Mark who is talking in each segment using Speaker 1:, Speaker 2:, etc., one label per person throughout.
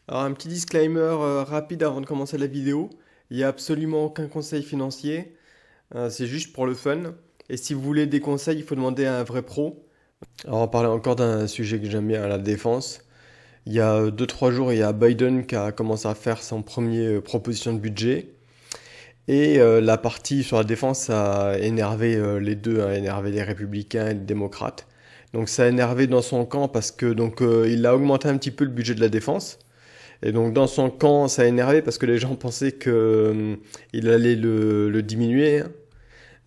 Speaker 1: Alors un petit disclaimer rapide avant de commencer la vidéo. Il n'y a absolument aucun conseil financier, c'est juste pour le fun. Et si vous voulez des conseils, il faut demander à un vrai pro. Alors on va parler encore d'un sujet que j'aime bien, la défense. Il y a 2 3 jours, il y a Biden qui a commencé à faire son premier proposition de budget. Et la partie sur la défense a énervé les deux, a énervé les républicains et les démocrates. Donc ça a énervé dans son camp parce que il a augmenté un petit peu le budget de la défense. Et donc dans son camp, ça a énervé parce que les gens pensaient que il allait le diminuer, hein.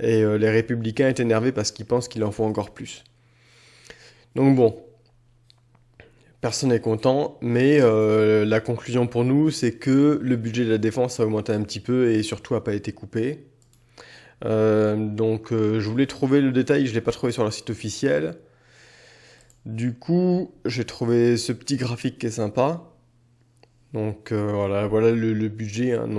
Speaker 1: Et les républicains étaient énervés parce qu'ils pensent qu'il en faut encore plus. Donc bon, personne n'est content, mais la conclusion pour nous, c'est que le budget de la défense a augmenté un petit peu et surtout a pas été coupé. Je voulais trouver le détail, je l'ai pas trouvé sur leur site officiel. Du coup, j'ai trouvé ce petit graphique qui est sympa. Voilà le budget, hein.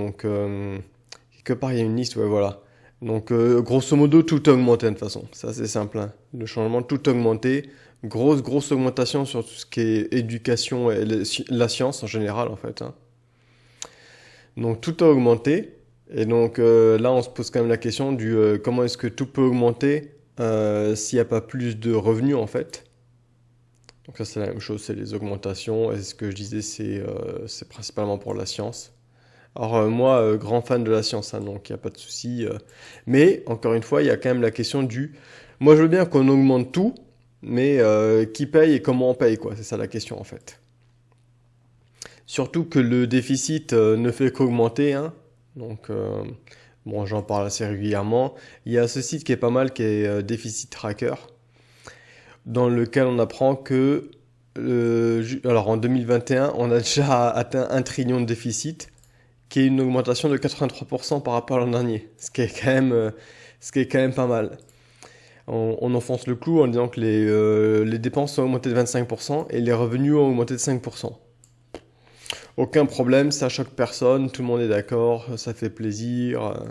Speaker 1: Quelque part il y a une liste, ouais, voilà. Grosso modo, tout a augmenté de toute façon. Ça c'est simple, hein. Le changement, tout a augmenté. Grosse augmentation sur tout ce qui est éducation et la science en général en fait, hein. Donc tout a augmenté. Et là, on se pose quand même la question du comment est-ce que tout peut augmenter s'il n'y a pas plus de revenus en fait. Donc ça c'est la même chose, c'est les augmentations. Et ce que je disais, c'est principalement pour la science. Alors moi, grand fan de la science, hein, donc il n'y a pas de souci. Mais encore une fois, il y a quand même la question du... Moi je veux bien qu'on augmente tout, mais qui paye et comment on paye, quoi. C'est ça la question en fait. Surtout que le déficit ne fait qu'augmenter, hein. Donc bon, j'en parle assez régulièrement. Il y a ce site qui est pas mal, qui est Deficit Tracker, dans lequel on apprend que alors en 2021, on a déjà atteint 1 trillion de déficit, qui est une augmentation de 83% par rapport à l'an dernier, ce qui est quand même pas mal. On enfonce le clou en disant que les dépenses ont augmenté de 25% et les revenus ont augmenté de 5%. Aucun problème, ça choque personne, tout le monde est d'accord, ça fait plaisir.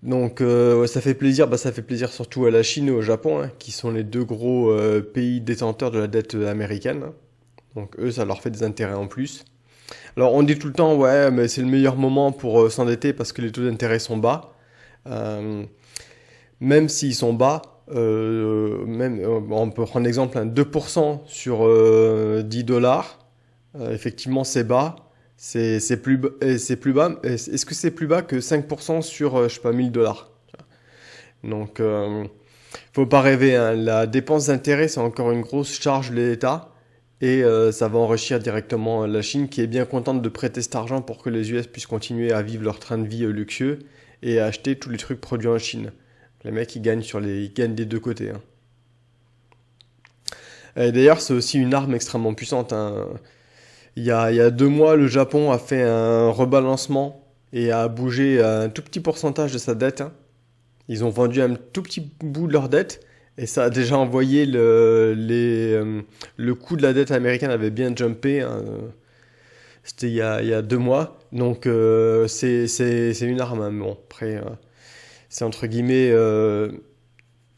Speaker 1: Ouais, ça fait plaisir, ça fait plaisir surtout à la Chine et au Japon, hein, qui sont les deux gros pays détenteurs de la dette américaine. Donc eux, ça leur fait des intérêts en plus. Alors on dit tout le temps, ouais, mais c'est le meilleur moment pour s'endetter parce que les taux d'intérêt sont bas. Euh, Même s'ils sont bas, on peut prendre l'exemple, hein, 2% sur 10 dollars. Effectivement, c'est bas. C'est plus bas. Est-ce que c'est plus bas que 5% sur, je sais pas, 1000 dollars? Donc, faut pas rêver, hein. La dépense d'intérêt, c'est encore une grosse charge de l'État. Et ça va enrichir directement la Chine qui est bien contente de prêter cet argent pour que les US puissent continuer à vivre leur train de vie luxueux et à acheter tous les trucs produits en Chine. Les mecs, ils gagnent des deux côtés, hein. Et d'ailleurs, c'est aussi une arme extrêmement puissante, hein. Il y a 2 mois, le Japon a fait un rebalancement et a bougé un tout petit pourcentage de sa dette, hein. Ils ont vendu un tout petit bout de leur dette et ça a déjà envoyé le coût de la dette américaine avait bien jumpé, hein. C'était il y a 2 mois. C'est une arme, hein. Bon, après, c'est entre guillemets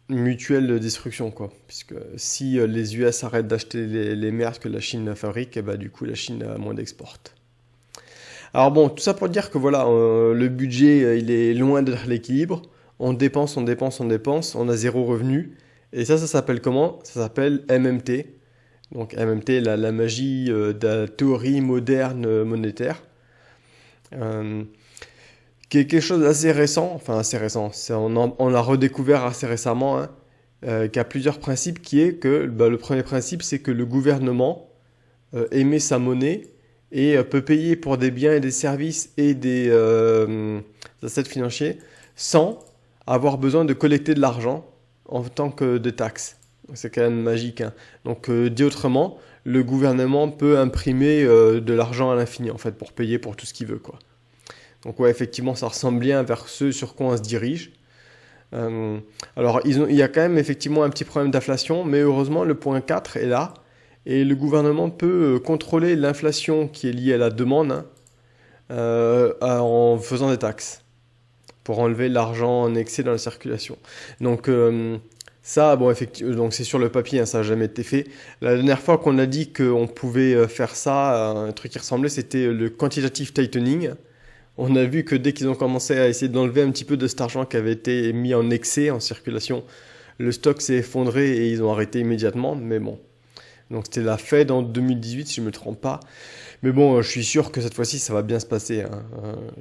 Speaker 1: mutuelle de destruction, quoi. Puisque si les US arrêtent d'acheter les merdes que la Chine fabrique, et bah, du coup, la Chine a moins d'export. Alors bon, tout ça pour dire que voilà, le budget, il est loin d'être à l'équilibre. On dépense, on a zéro revenu. Et ça s'appelle comment? Ça s'appelle MMT. Donc MMT, la magie de la théorie moderne monétaire. Euh, qui est quelque chose d'assez récent, enfin assez récent, on l'a redécouvert assez récemment, hein, qui a plusieurs principes, qui est que le premier principe, c'est que le gouvernement émet sa monnaie et peut payer pour des biens et des services et des assets financiers sans avoir besoin de collecter de l'argent en tant que de taxes. C'est quand même magique, hein. Dit autrement, le gouvernement peut imprimer de l'argent à l'infini en fait pour payer pour tout ce qu'il veut, quoi. Donc ouais, effectivement, ça ressemble bien vers ce sur quoi on se dirige. Euh, alors, il y a quand même effectivement un petit problème d'inflation, mais heureusement, le point 4 est là. Et le gouvernement peut contrôler l'inflation qui est liée à la demande, hein, en faisant des taxes pour enlever l'argent en excès dans la circulation. Donc, Ça, bon, effectivement, donc c'est sur le papier, hein, ça n'a jamais été fait. La dernière fois qu'on a dit qu'on pouvait faire ça, un truc qui ressemblait, c'était le quantitative tightening. On a vu que dès qu'ils ont commencé à essayer d'enlever un petit peu de cet argent qui avait été mis en excès en circulation, le stock s'est effondré et ils ont arrêté immédiatement. Mais bon, donc c'était la Fed en 2018 si je ne me trompe pas. Mais bon, je suis sûr que cette fois-ci ça va bien se passer, hein.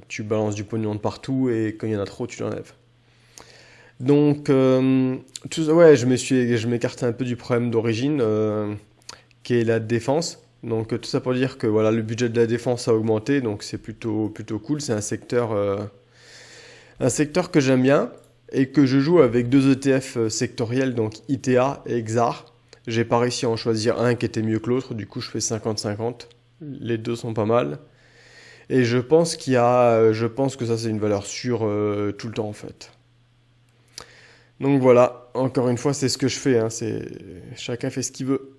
Speaker 1: Tu balances du pognon de partout et quand il y en a trop, tu l'enlèves. Donc, ouais, je m'écartais un peu du problème d'origine, qui est la défense. Donc, tout ça pour dire que voilà, le budget de la défense a augmenté, donc c'est plutôt cool. C'est un secteur que j'aime bien et que je joue avec deux ETF sectoriels, donc ITA et XAR. J'ai pas réussi à en choisir un qui était mieux que l'autre, du coup je fais 50-50. Les deux sont pas mal. Et je pense que ça c'est une valeur sûre tout le temps en fait. Donc voilà, encore une fois, c'est ce que je fais, hein, chacun fait ce qu'il veut.